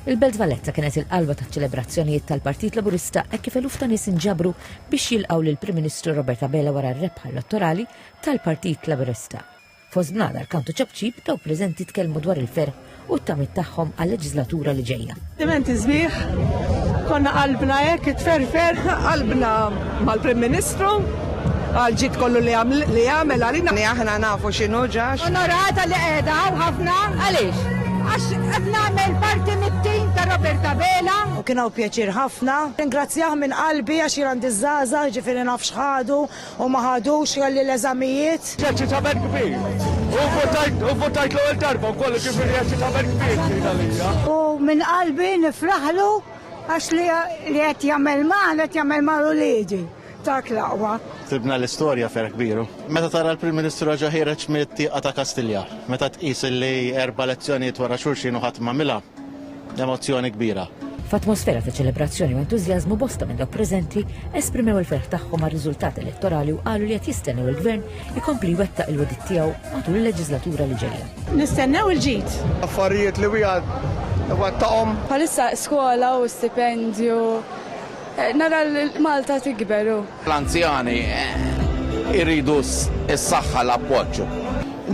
Il-Belt Valletta kienet il-qalba taċ-ċelebrazzjonijiet tal-Partit Laburista hekk kif eluf ta' nies inġabru biex jilqgħu lill-Prim Ministru Robert Abela wara r-rebħa elettorali tal-Partit Laburista. Fost bnadar Kantu Ċabċib dawk preżenti tkellmu dwar il-ferħ u t-tamiet tagħhom għal-leġislatura li ġejja. Dimenti sbieħ, konna qalbna hekk itferfer, qalbna mal-Prim Ministru, għal-ġid kollu li jagħmel għalina. Aħna nafu x'inhu ġax. Onorata li qiegħda ħafna. Għaliex? Għax qed nagħmel parti mit-tim ta' Robert Abela. U kien hawn pjaċir ħafna. Ringrazzjah minn qalbi għax jirandi żgħażagħ ġifieri naf x'ħadu u ma ħadux għalli l-eżamijiet. Ġeċi tamen kbir. U votajt l-ewwel darba wkoll ġifieri ġeċi tamen kbir. U minn qalbi nifraħlu għax li qed jagħmel mal u liġi. Tak laqwa. Tibna l-istorja fer kbiru. Meta tara l-Prim Ministru ġa ħireġ mit-tieqa ta' Kastilja, meta tqis li 4 lezzjonijiet wara xulxin u ħadd m'għamilha, emozzjoni kbira. F'atmosfera ta' ċelebrazzjoni u entużjażmu bosta minn dawk preżenti esprimew il-ferħ tagħhom għar-riżultat elettorali u qalu li qed jistennew il-Gvern ikompli jwettaq il-wedit tiegħu matul il-leġislatura li ġejja. Nistennew il-ġid. Affarijiet li wieħed wettaqhom. Bħalissa skola u stipendju. Nara l-Malta tikberu. L-anzjani iridu s-saħħa l-appoġġu.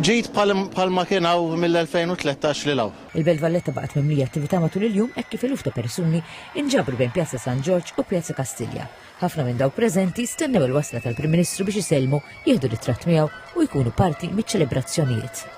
Ġid palma kien hawn mill-2013 li law. Il-Belt Valletta baqgħet mimlija attività matul il-jum hekk kif eluf ta' persuni inġabru bejn Pjazza San Giorgio u Pjazza Kastilja. Ħafna minn dawk preżenti stennew il-wasla tal-Prim Ministru biex isellmu, jieħdu ritratt miegħu u jkunu parti miċ-ċelebrazzjonijiet.